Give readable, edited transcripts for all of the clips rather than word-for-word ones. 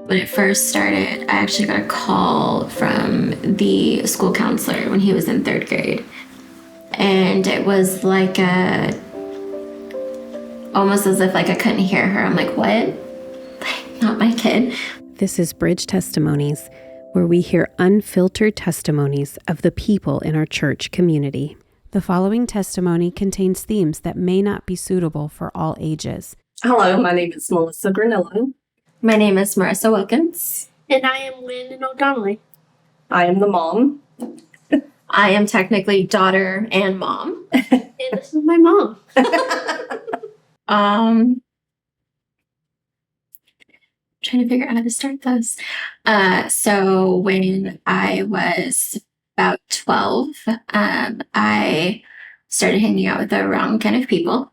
When it first started, I actually got a call from the school counselor when he was in 3rd grade. And it was like almost as if like I couldn't hear her. I'm like, what? Not my kid. This is Bridge Testimonies, where we hear unfiltered testimonies of the people in our church community. The following testimony contains themes that may not be suitable for all ages. Hello, my name is Melissa Granillo. My name is Marissa Wilkins. And I am Landon O'Donnelly. I am the mom. I am technically daughter and mom. And this is my mom. Trying to figure out how to start this. So when I was about 12, I started hanging out with the wrong kind of people.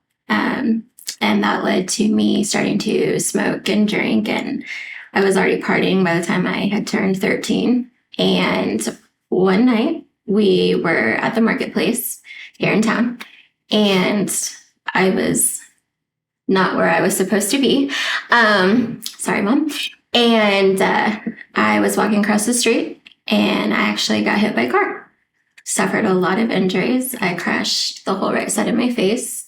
And that led to me starting to smoke and drink. And I was already partying by the time I had turned 13. And one night we were at the marketplace here in town. And I was not where I was supposed to be. Sorry, Mom. And I was walking across the street and I actually got hit by a car. Suffered a lot of injuries. I crashed the whole right side of my face.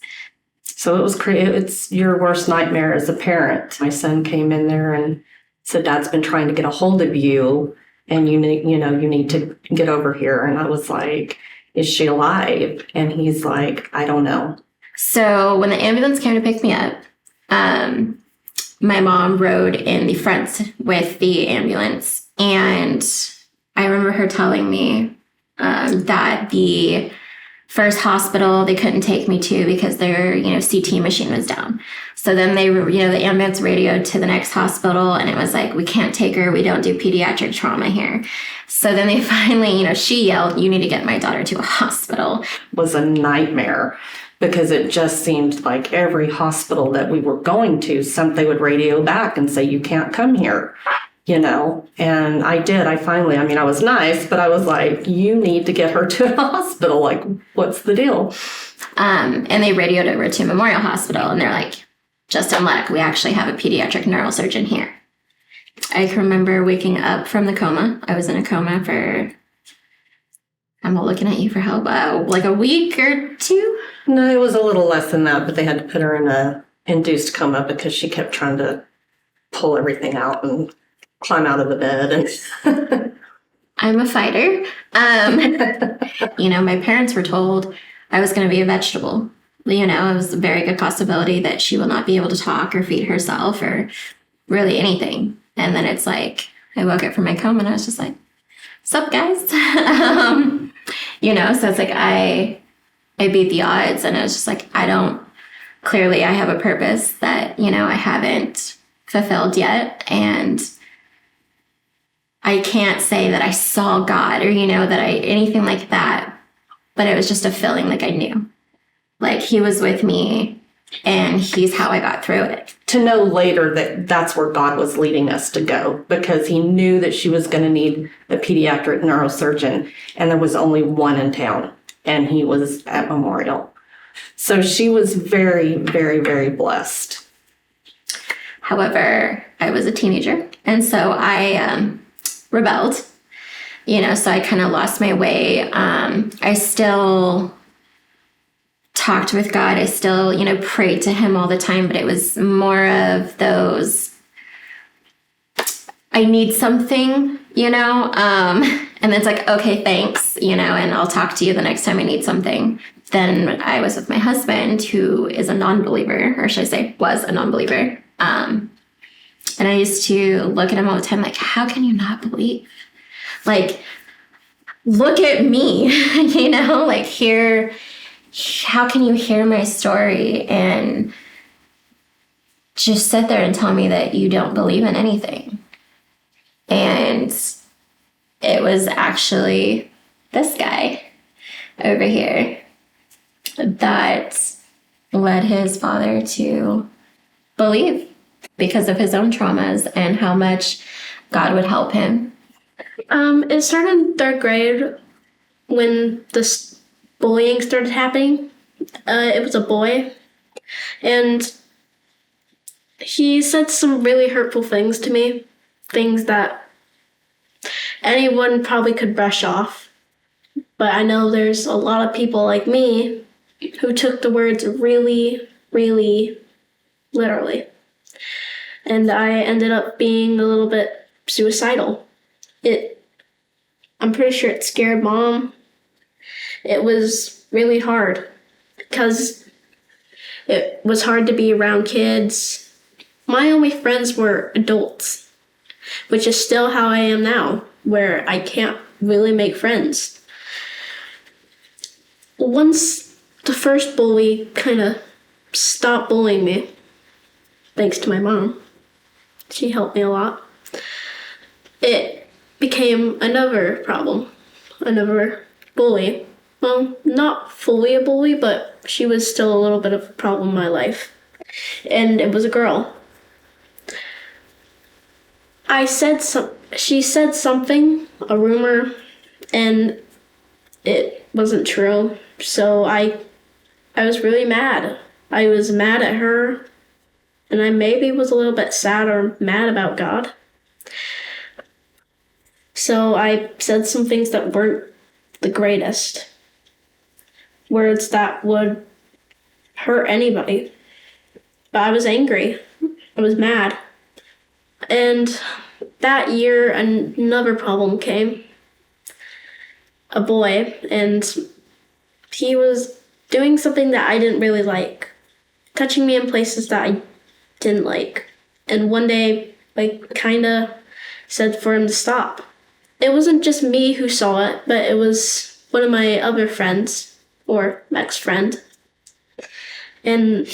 So it's your worst nightmare as a parent. My son came in there and said, Dad's been trying to get a hold of you and you need to get over here. And I was like, is she alive? And he's like, I don't know. So when the ambulance came to pick me up, my mom rode in the front with the ambulance. And I remember her telling me that the first hospital they couldn't take me to because their, CT machine was down. So then they were, the ambulance radioed to the next hospital and it was like, we can't take her. We don't do pediatric trauma here. So then they finally, she yelled, you need to get my daughter to a hospital. It was a nightmare because it just seemed like every hospital that we were going to, they would radio back and say, you can't come here. And I did. I was nice, but I was like, you need to get her to a hospital. Like, what's the deal? And they radioed over to Memorial Hospital and they're like, just in luck, we actually have a pediatric neurosurgeon here. I can remember waking up from the coma. I was in a coma for, I'm looking at you for help, like a week or two? No, it was a little less than that, but they had to put her in a induced coma because she kept trying to pull everything out and climb out of the bed. And I'm a fighter. My parents were told I was going to be a vegetable. It was a very good possibility that she will not be able to talk or feed herself or really anything. And then it's like, I woke up from my coma and I was just like, sup, guys? So it's like I beat the odds and I was just like, I have a purpose that, I haven't fulfilled yet. And I can't say that I saw God or, that anything like that, but it was just a feeling like I knew. Like he was with me and he's how I got through it. To know later that that's where God was leading us to go because he knew that she was going to need a pediatric neurosurgeon and there was only one in town and he was at Memorial. So she was very, very, very blessed. However, I was a teenager and so I rebelled, so I kind of lost my way. I still talked with God. I still, prayed to him all the time, but it was more of those, I need something, and it's like, okay, thanks, and I'll talk to you the next time I need something. Then I was with my husband who is a non-believer, or should I say was a non-believer. And I used to look at him all the time like, how can you not believe? Like, look at me, like here, how can you hear my story and just sit there and tell me that you don't believe in anything? And it was actually this guy over here that led his father to believe because of his own traumas and how much God would help him. It started in 3rd grade when this bullying started happening. It was a boy, and he said some really hurtful things to me. things that anyone probably could brush off. But I know there's a lot of people like me who took the words really, really literally. And I ended up being a little bit suicidal. I'm pretty sure it scared Mom. It was really hard because it was hard to be around kids. My only friends were adults, which is still how I am now, where I can't really make friends. Once the first bully kind of stopped bullying me, thanks to my mom, she helped me a lot, it became another problem, another bully. Well, not fully a bully, but she was still a little bit of a problem in my life. And it was a girl. She said something, a rumor, and it wasn't true. So I was really mad. I was mad at her, and I maybe was a little bit sad or mad about God. So I said some things that weren't the greatest. Words that would hurt anybody. But I was angry. I was mad. And that year, another problem came. A boy, and he was doing something that I didn't really like. Touching me in places that I didn't like. And one day, I kind of said for him to stop. It wasn't just me who saw it, but it was one of my other friends, or ex-friend. And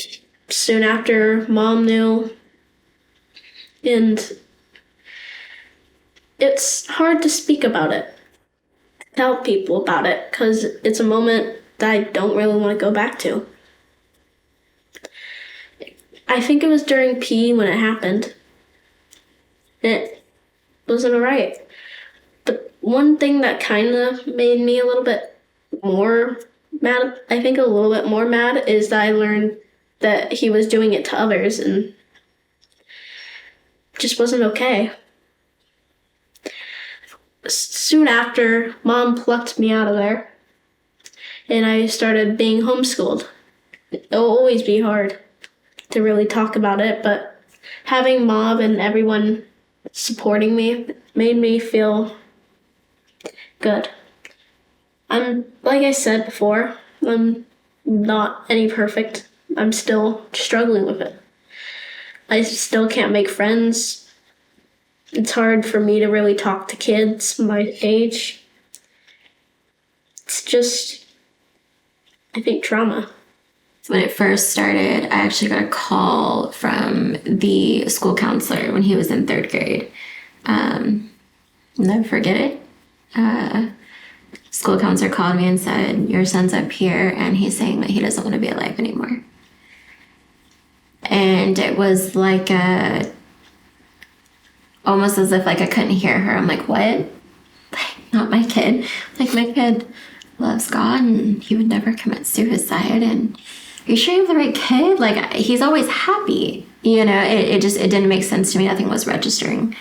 soon after, Mom knew. And it's hard to speak about it, tell people about it, because it's a moment that I don't really want to go back to. I think it was during PE when it happened. It wasn't alright. But one thing that kind of made me a little bit more mad, I think a little bit more mad, is that I learned that he was doing it to others, and it just wasn't okay. Soon after, Mom plucked me out of there, and I started being homeschooled. It'll always be hard to really talk about it, but having Mom and everyone supporting me made me feel good. Like I said before, I'm not any perfect. I'm still struggling with it. I still can't make friends. It's hard for me to really talk to kids my age. It's just, I think, trauma. When it first started, I actually got a call from the school counselor when he was in 3rd grade. Never forget it. School counselor called me and said, "Your son's up here and he's saying that he doesn't want to be alive anymore." And it was like almost as if like I couldn't hear her. I'm like, what? Like, not my kid. Like, my kid loves God and he would never commit suicide. And are you sure you have the right kid? Like, he's always happy. You know, it didn't make sense to me. Nothing was registering.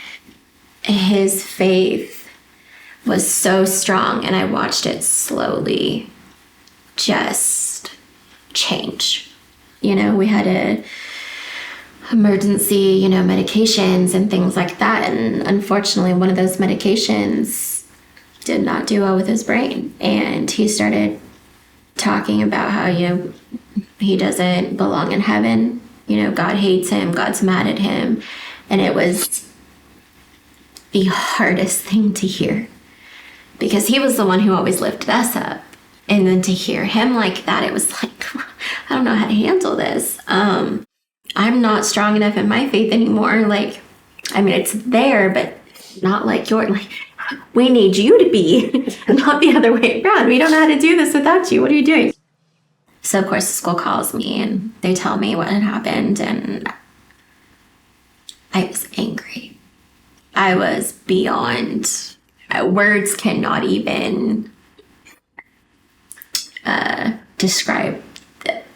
His faith was so strong, and I watched it slowly just change. You know, we had a emergency, medications and things like that. And unfortunately, one of those medications did not do well with his brain. And he started talking about how, he doesn't belong in heaven. God hates him. God's mad at him. And it was the hardest thing to hear, because he was the one who always lifted us up. And then to hear him like that, it was like, I don't know how to handle this. I'm not strong enough in my faith anymore. Like, I mean, it's there, but not like yours. Like, we need you to be, not the other way around. We don't know how to do this without you. What are you doing? So, of course, the school calls me and they tell me what had happened. And I was angry. I was beyond, words cannot even describe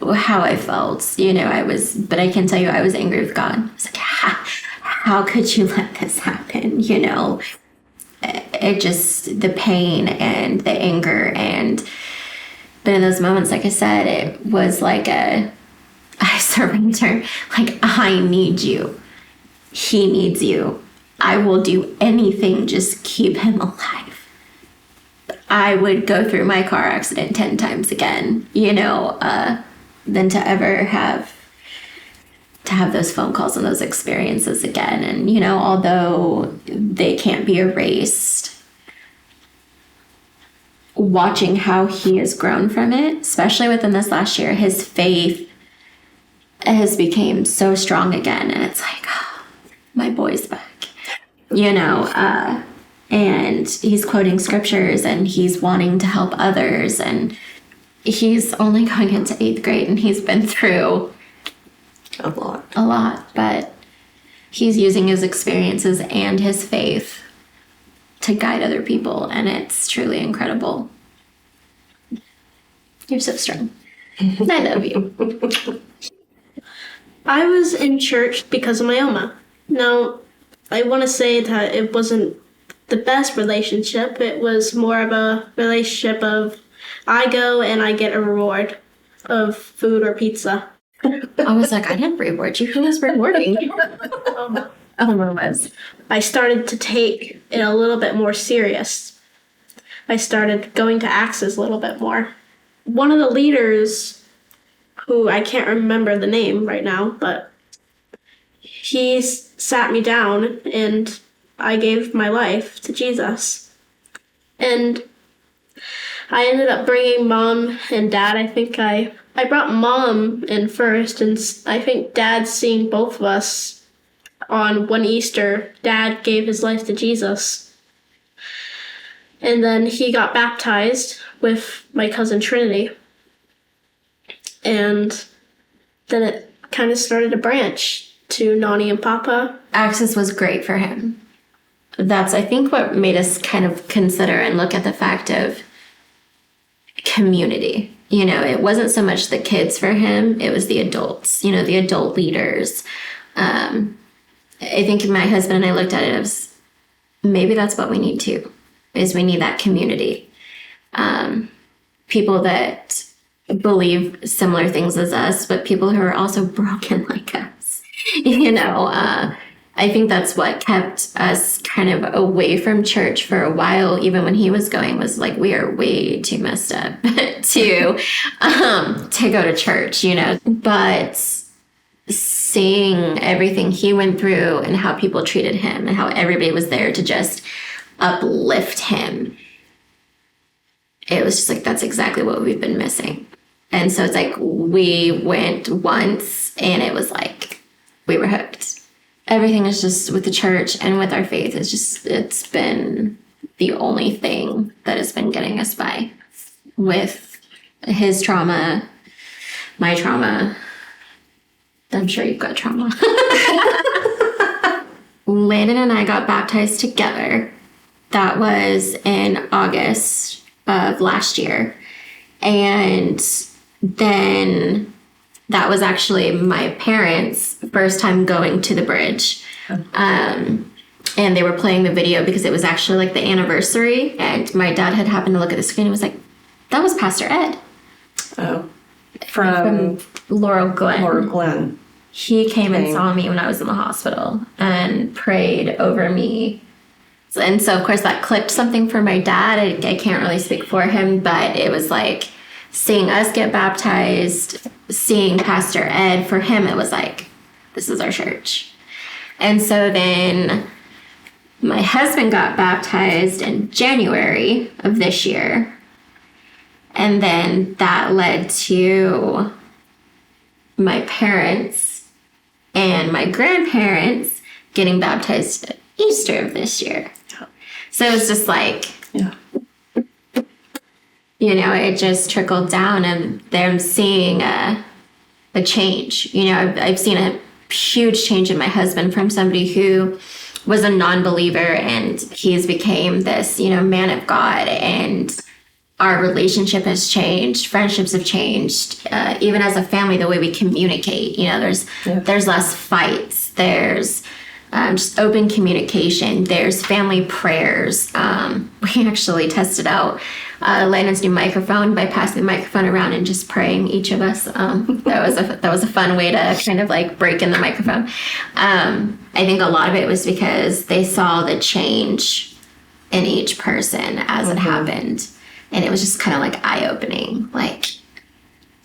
how I felt. But I can tell you I was angry with God. I was like, how how could you let this happen? It just, the pain and the anger. But in those moments, like I said, it was like I surrender. Like, I need you. He needs you. I will do anything, just keep him alive. I would go through my car accident 10 times again, than to ever have those phone calls and those experiences again. And, although they can't be erased, watching how he has grown from it, especially within this last year, his faith has become so strong again. And it's like, oh, my boy's back, and he's quoting scriptures and he's wanting to help others. And he's only going into 8th grade and he's been through A lot. But he's using his experiences and his faith to guide other people. And it's truly incredible. You're so strong. I love you. I was in church because of my Oma. Now, I want to say that it wasn't the best relationship. It was more of a relationship of I go and I get a reward of food or pizza. I was like, I didn't reward you. Who was rewarding you? Oma was. I started to take it a little bit more serious. I started going to Axis a little bit more. One of the leaders, who I can't remember the name right now, but he sat me down and I gave my life to Jesus. And I ended up bringing Mom and Dad. I think I brought Mom in first, and I think Dad, seeing both of us on one Easter, Dad gave his life to Jesus. And then he got baptized with my cousin Trinity. And then it kind of started a branch to Nani and Papa. Access was great for him. That's, I think, what made us kind of consider and look at the fact of community. It wasn't so much the kids for him, it was the adults, the adult leaders. I think my husband and I looked at it as maybe that's what we need too, is we need that community. People that believe similar things as us, but people who are also broken like us. I think that's what kept us kind of away from church for a while, even when he was going, was like, we are way too messed up to go to church, But seeing everything he went through and how people treated him and how everybody was there to just uplift him, it was just like, that's exactly what we've been missing. And so it's like, we went once and it was like, we were hooked. Everything is just with the church and with our faith. It's been the only thing that has been getting us by. With his trauma, my trauma. I'm sure you've got trauma. Landon and I got baptized together. That was in August of last year. And then that was actually my parents' first time going to the bridge. And they were playing the video because it was actually like the anniversary. And my dad had happened to look at the screen and was like, that was Pastor Ed. Oh. From Laurel Glen. He came and saw me when I was in the hospital and prayed over me. And so, of course, that clicked something for my dad. I can't really speak for him, but it was like seeing us get baptized, seeing Pastor Ed, for him, it was like, this is our church. And so then my husband got baptized in January of this year. And then that led to my parents and my grandparents getting baptized at Easter of this year. So it was just like, it just trickled down, and them seeing a change. I've seen a huge change in my husband from somebody who was a non-believer, and he's became this, man of God, and our relationship has changed. Friendships have changed. Even as a family, the way we communicate, there's less fights. There's just open communication. There's family prayers. We actually tested out Landon's new microphone by passing the microphone around and just praying, each of us. That was a fun way to kind of like break in the microphone. I think a lot of it was because they saw the change in each person as it happened. And it was just kind of like eye-opening. Like,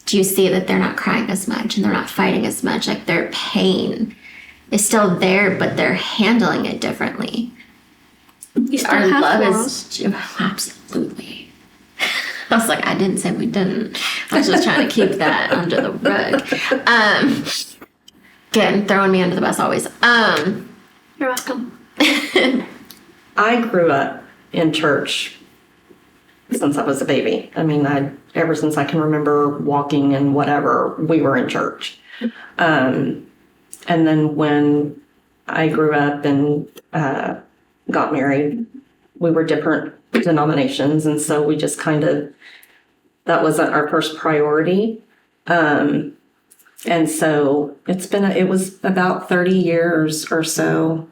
do you see that they're not crying as much and they're not fighting as much? Like, their pain is still there, but they're handling it differently. You still Our have love flaws. is absolutely. I was like, I didn't say we didn't. I was just trying to keep that under the rug. Again, throwing me under the bus always. You're welcome. I grew up in church since I was a baby. I mean, ever since I can remember walking and whatever, we were in church. And then when I grew up and got married, we were different denominations. And so we just kind of, that wasn't our first priority. And so it was about 30 years or so,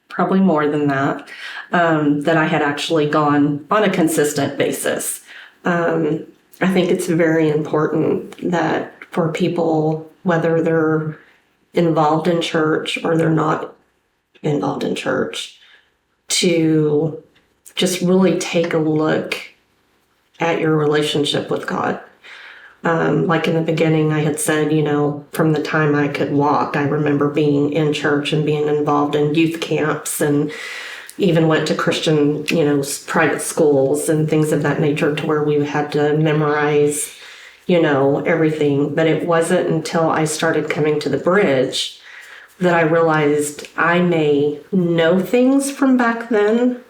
probably more than that, that I had actually gone on a consistent basis. I think it's very important that for people, whether they're involved in church or they're not involved in church, to just really take a look at your relationship with God. Like in the beginning, I had said, from the time I could walk, I remember being in church and being involved in youth camps and even went to Christian, private schools and things of that nature to where we had to memorize, everything. But it wasn't until I started coming to the Bridge that I realized I may know things from back then,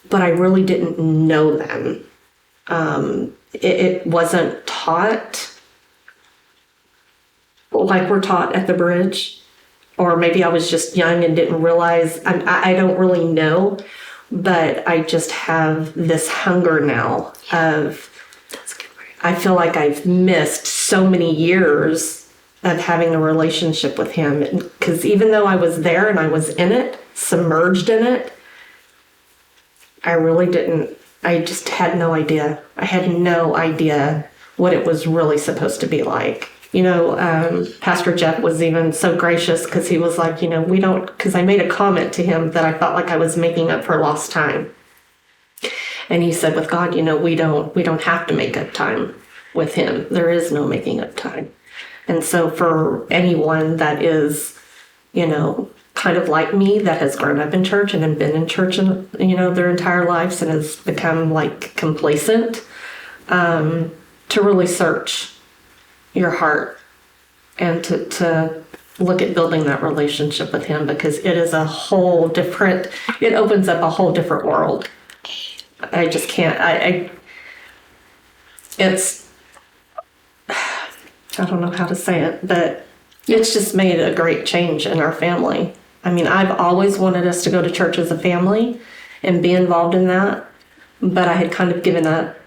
but I really didn't know them. It wasn't taught like we're taught at the Bridge, or maybe I was just young and didn't realize. I don't really know, but I just have this hunger now of, I feel like I've missed so many years of having a relationship with him, because even though I was there and I was in it, submerged in it, I just had no idea. I had no idea what it was really supposed to be like. Pastor Jeff was even so gracious because he was like, because I made a comment to him that I felt like I was making up for lost time. And he said, with God, we don't have to make up time with him. There is no making up time. And so for anyone that is, kind of like me, that has grown up in church and been in church their entire lives and has become like complacent, to really search your heart and to look at building that relationship with him, because it is it opens up a whole different world. I just can't, I don't know how to say it, but it's just made a great change in our family. I mean, I've always wanted us to go to church as a family and be involved in that, but I had kind of given up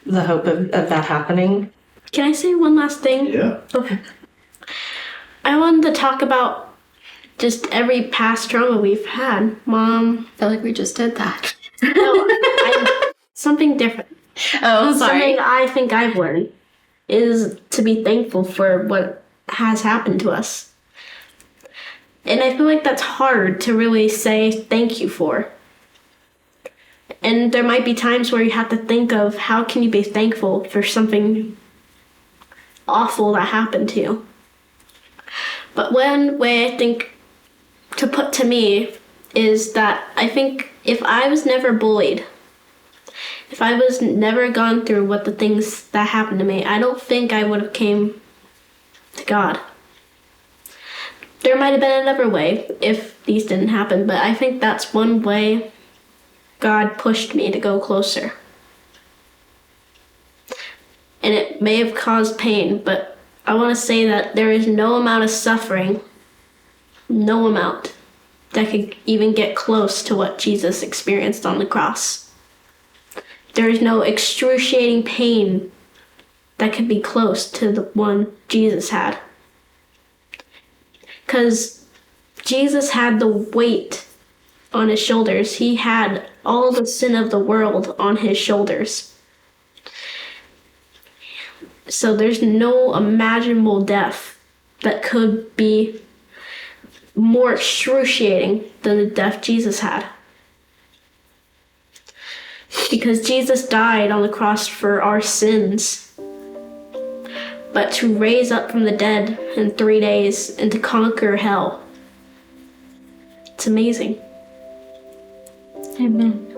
the hope of that happening. Can I say one last thing? Yeah. Okay. I wanted to talk about just every past trauma we've had. Mom. I feel like we just did that. No, something different. Oh, sorry. Something I think I've learned is to be thankful for what has happened to us. And I feel like that's hard to really say thank you for. And there might be times where you have to think of how can you be thankful for something awful that happened to you. But one way I think to put to me is that I think if I was never bullied, if I was never gone through what the things that happened to me, I don't think I would have came to God. There might have been another way if these didn't happen, but I think that's one way God pushed me to go closer. And it may have caused pain, but I want to say that there is no amount of suffering, no amount, that could even get close to what Jesus experienced on the cross. There is no excruciating pain that could be close to the one Jesus had. Because Jesus had the weight on his shoulders. He had all the sin of the world on his shoulders. So there's no imaginable death that could be more excruciating than the death Jesus had. Because Jesus died on the cross for our sins, but to raise up from the dead in 3 days and to conquer hell. It's amazing. Amen.